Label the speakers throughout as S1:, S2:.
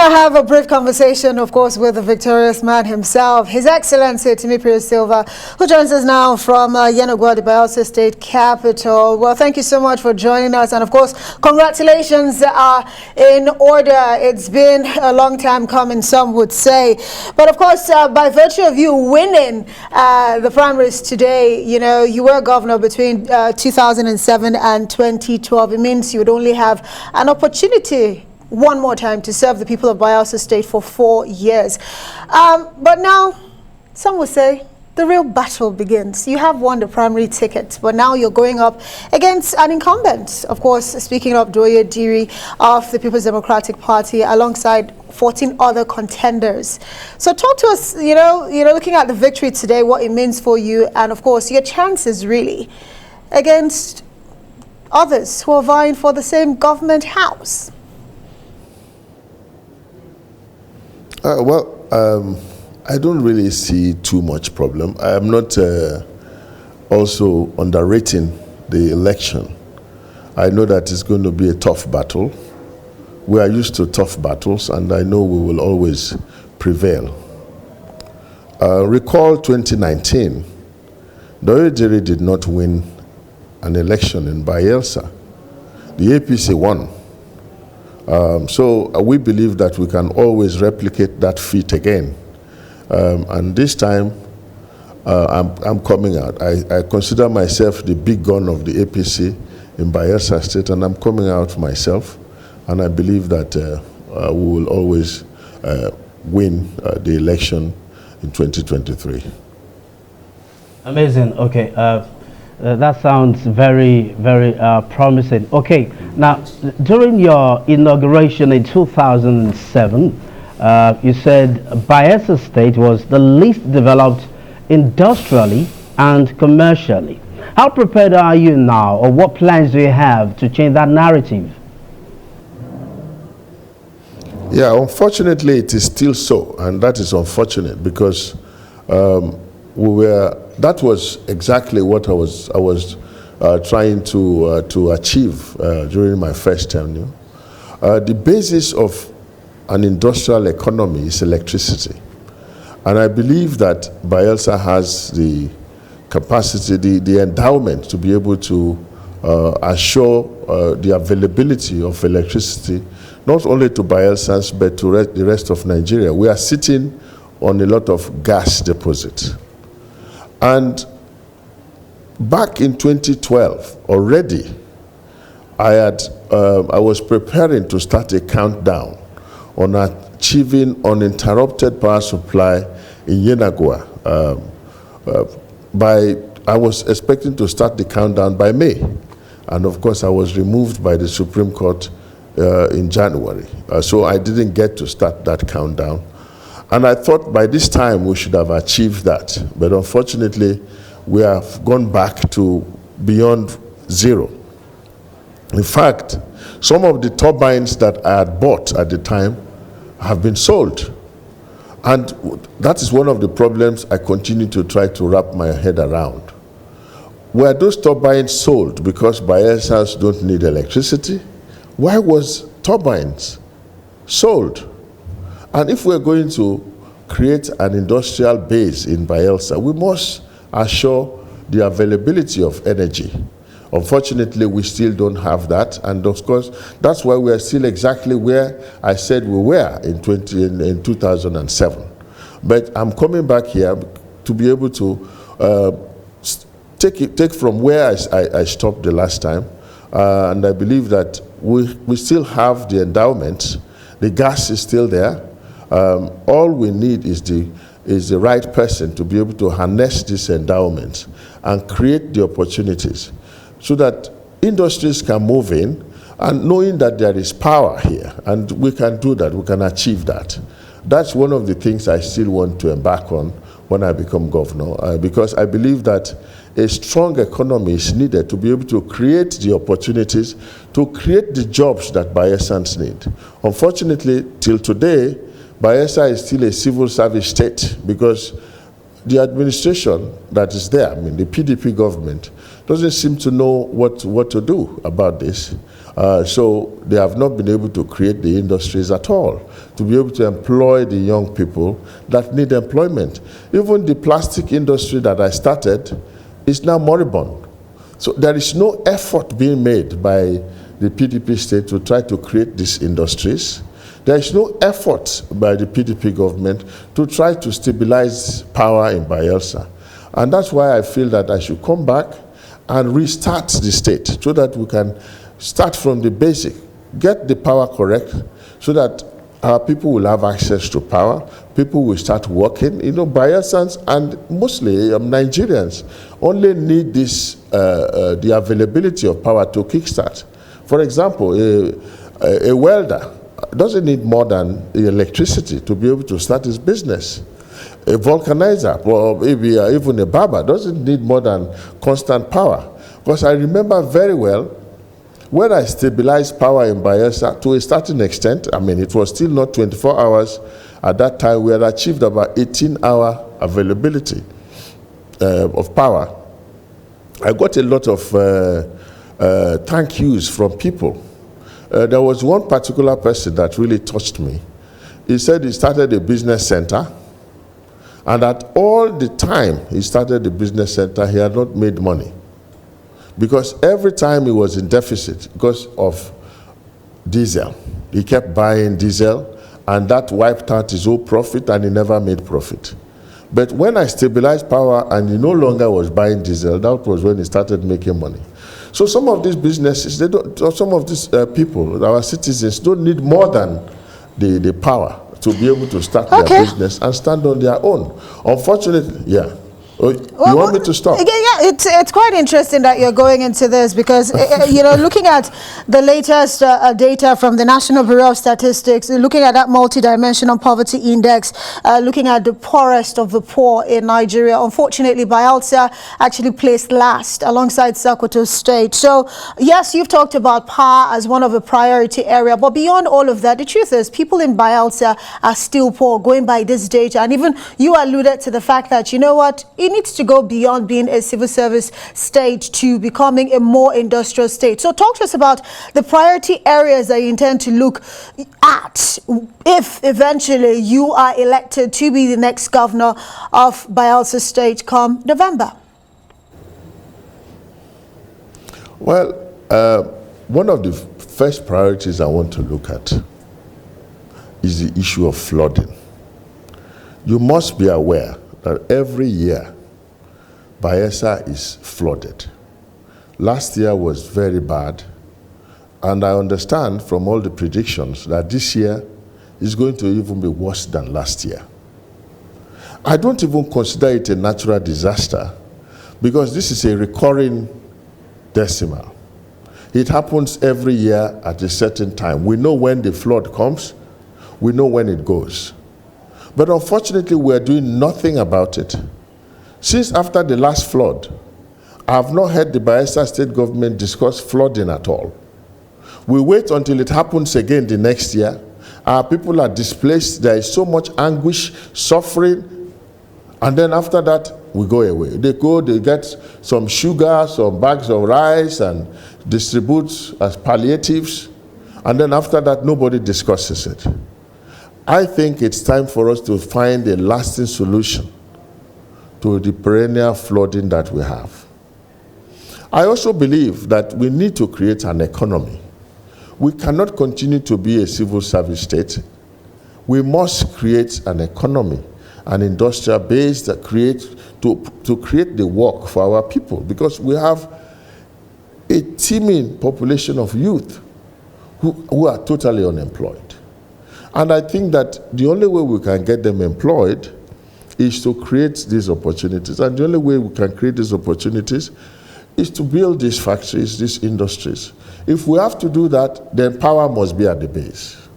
S1: to have a brief conversation, of course, with the victorious man himself, His Excellency Sylva, who joins us now from Yenagoa, the Bayelsa State capital. Well, thank you so much for joining us, and of course, congratulations are in order. It's been a long time coming, some would say, but of course, by virtue of you winning the primaries today, you know, you were governor between 2007 and 2012. It means you would only have an opportunity one more time to serve the people of Bayelsa State for 4 years. But now, some will say, the real battle begins. You have won the primary ticket, but now you're going up against an incumbent. Of course, speaking of Doye Diri of the People's Democratic Party, alongside 14 other contenders. So talk to us, you know, looking at the victory today, what it means for you, and of course, your chances really against others who are vying for the same government house.
S2: I don't really see too much problem. I am not also underrating the election. I know that it's going to be a tough battle. We are used to tough battles, and I know we will always prevail. Recall 2019, Doye Diri did not win an election in Bayelsa. The APC won. So we believe that we can always replicate that feat again. And this time, I'm coming out. I consider myself the big gun of the APC in Bayelsa State, and I'm coming out myself. And I believe that we will always win the election in 2023.
S3: Amazing. Okay. That sounds very, very promising. Okay, now, during your inauguration in 2007, you said Bayelsa State was the least developed industrially and commercially. How prepared are you now, or what plans do you have to change that narrative?
S2: Yeah, unfortunately, it is still so, and that is unfortunate because that was exactly what I was trying to achieve during my first tenure. The basis of an industrial economy is electricity, and I believe that Bayelsa has the capacity, the endowment to be able to assure the availability of electricity, not only to Bayelsans but to the rest of Nigeria. We are sitting on a lot of gas deposits. And back in 2012, already, I was preparing to start a countdown on achieving uninterrupted power supply in Yenagoa. I was expecting to start the countdown by May. And of course, I was removed by the Supreme Court in January. So I didn't get to start that countdown. And I thought by this time we should have achieved that. But unfortunately, we have gone back to beyond zero. In fact, some of the turbines that I had bought at the time have been sold. And that is one of the problems I continue to try to wrap my head around. Were those turbines sold because Bayelsans don't need electricity? Why was turbines sold? And if we're going to create an industrial base in Bayelsa, we must assure the availability of energy. Unfortunately, we still don't have that, and of course, that's why we are still exactly where I said we were in 2007. But I'm coming back here to be able to take from where I stopped the last time, and I believe that we still have the endowment. The gas is still there. All we need is the right person to be able to harness this endowment and create the opportunities so that industries can move in, and knowing that there is power here, and we can do that, we can achieve that. That's one of the things I still want to embark on when I become governor, because I believe that a strong economy is needed to be able to create the opportunities, to create the jobs that Bayelsans need. Unfortunately, till today, Bayelsa is still a civil service state because the administration that is there, I mean the PDP government, doesn't seem to know what to do about this. So they have not been able to create the industries at all, to be able to employ the young people that need employment. Even the plastic industry that I started is now moribund. So there is no effort being made by the PDP state to try to create these industries. There is no effort by the PDP government to try to stabilize power in Bayelsa. And that's why I feel that I should come back and restart the state so that we can start from the basic, get the power correct so that our people will have access to power, people will start working. You know, Bayelsans and mostly Nigerians only need this, the availability of power to kickstart. For example, a welder doesn't need more than the electricity to be able to start his business. A vulcanizer, or maybe even a barber, doesn't need more than constant power. Because I remember very well when I stabilized power in Bayelsa to a certain extent. I mean, it was still not 24 hours. At that time, we had achieved about 18-hour availability of power. I got a lot of thank yous from people. There was one particular person that really touched me. He said he started a business center, and at all the time he started the business center, he had not made money. Because every time he was in deficit because of diesel. He kept buying diesel, and that wiped out his whole profit, and he never made profit. But when I stabilized power and he no longer was buying diesel, that was when he started making money. So some of these businesses, they don't, or some of these people, our citizens, don't need more than the power to be able to start their business and stand on their own. Unfortunately, yeah. Oh, you want me to stop?
S1: Yeah, it's quite interesting that you're going into this because, you know, looking at the latest data from the National Bureau of Statistics, looking at that multidimensional poverty index, looking at the poorest of the poor in Nigeria, unfortunately, Bayelsa actually placed last alongside Sokoto State. So, yes, you've talked about power as one of the priority area, but beyond all of that, the truth is people in Bayelsa are still poor, going by this data. And even you alluded to the fact that, you know what, it needs to go beyond being a civil service state to becoming a more industrial state. So talk to us about the priority areas that you intend to look at if eventually you are elected to be the next governor of Bayelsa State come November.
S2: Well, one of the first priorities I want to look at is the issue of flooding. You must be aware that every year Bayelsa is flooded. Last year was very bad, and I understand from all the predictions that this year is going to even be worse than last year. I don't even consider it a natural disaster because this is a recurring decimal. It happens every year at a certain time. We know when the flood comes, we know when it goes. But unfortunately, we are doing nothing about it. Since after the last flood, I have not heard the Bayelsa state government discuss flooding at all. We wait until it happens again the next year. Our people are displaced. There is so much anguish, suffering. And then after that, we go away. They go, they get some sugar, some bags of rice, and distribute as palliatives. And then after that, nobody discusses it. I think it's time for us to find a lasting solution to the perennial flooding that we have. I also believe that we need to create an economy. We cannot continue to be a civil service state. We must create an economy, an industrial base that to create the work for our people, because we have a teeming population of youth who are totally unemployed. And I think that the only way we can get them employed is to create these opportunities. And the only way we can create these opportunities is to build these factories, these industries. If we have to do that, then power must be at the base.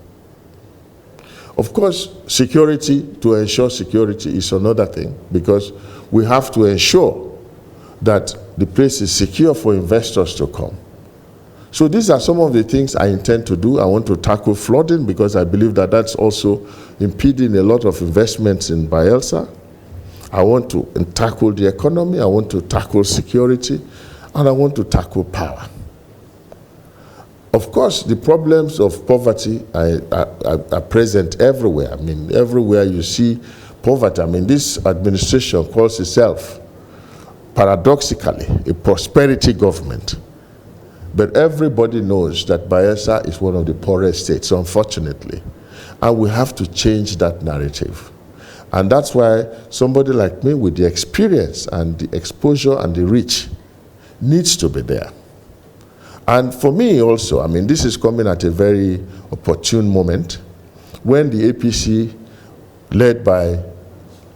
S2: Of course, security, to ensure security is another thing, because we have to ensure that the place is secure for investors to come. So these are some of the things I intend to do. I want to tackle flooding because I believe that that's also impeding a lot of investments in Bayelsa. I want to tackle the economy. I want to tackle security. and I want to tackle power. Of course, the problems of poverty are present everywhere. I mean, everywhere you see poverty. I mean, this administration calls itself, paradoxically, a prosperity government. But everybody knows that Bayelsa is one of the poorest states, unfortunately. And we have to change that narrative. And that's why somebody like me with the experience and the exposure and the reach needs to be there. And for me also, I mean, this is coming at a very opportune moment when the APC, led by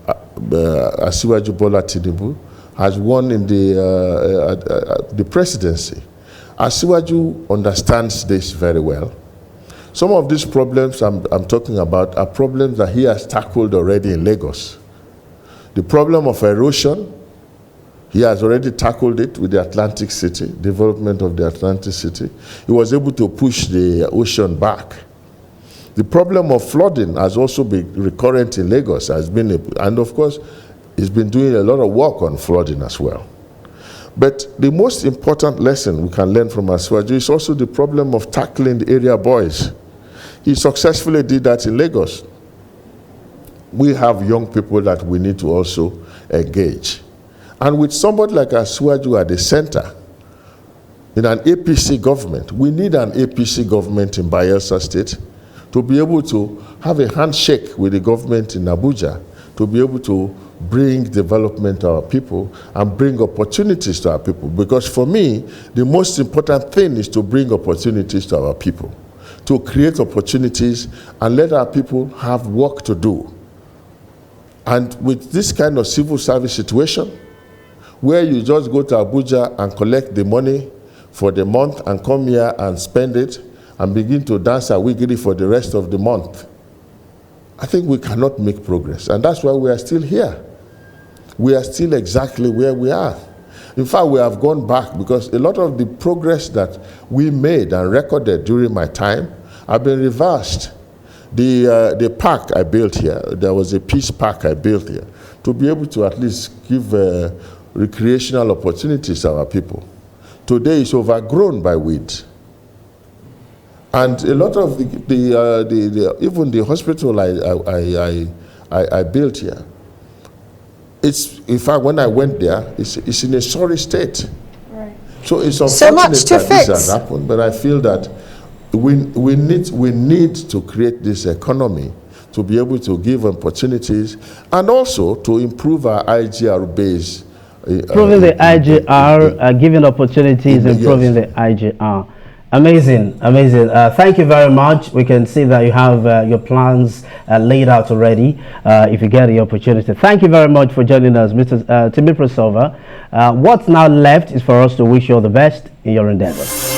S2: Asiwaju Bola Tinubu, has won in the presidency. Asiwaju understands this very well. Some of these problems I'm talking about are problems that he has tackled already in Lagos. The problem of erosion, he has already tackled it with the Atlantic City, development of the Atlantic City. He was able to push the ocean back. The problem of flooding has also been recurrent in Lagos, and of course, he's been doing a lot of work on flooding as well. But the most important lesson we can learn from Asiwaju is also the problem of tackling the area boys. He successfully did that in Lagos. We have young people that we need to also engage. And with somebody like Asiwaju at the center, in an APC government, we need an APC government in Bayelsa State to be able to have a handshake with the government in Abuja, to be able to bring development to our people and bring opportunities to our people. Because for me, the most important thing is to bring opportunities to our people, to create opportunities and let our people have work to do. And with this kind of civil service situation, where you just go to Abuja and collect the money for the month and come here and spend it and begin to dance a wiggity for the rest of the month, I think we cannot make progress. And that's why we are still here. We are still exactly where we are. In fact, we have gone back because a lot of the progress that we made and recorded during my time have been reversed. The park I built here, there was a peace park I built here, to be able to at least give recreational opportunities to our people. Today it's overgrown by weeds. And a lot of even the hospital I built here, it's, in fact, when I went there, it's in a sorry state. Right. So it's unfortunate that this has happened, but I feel that we need to create this economy to be able to give opportunities and also to improve our IGR base.
S3: Improving the IGR, giving opportunities, improving the IGR. Amazing, amazing. Thank you very much. We can see that you have your plans laid out already if you get the opportunity. Thank you very much for joining us, Mr. Sylva. What's now left is for us to wish you all the best in your endeavors.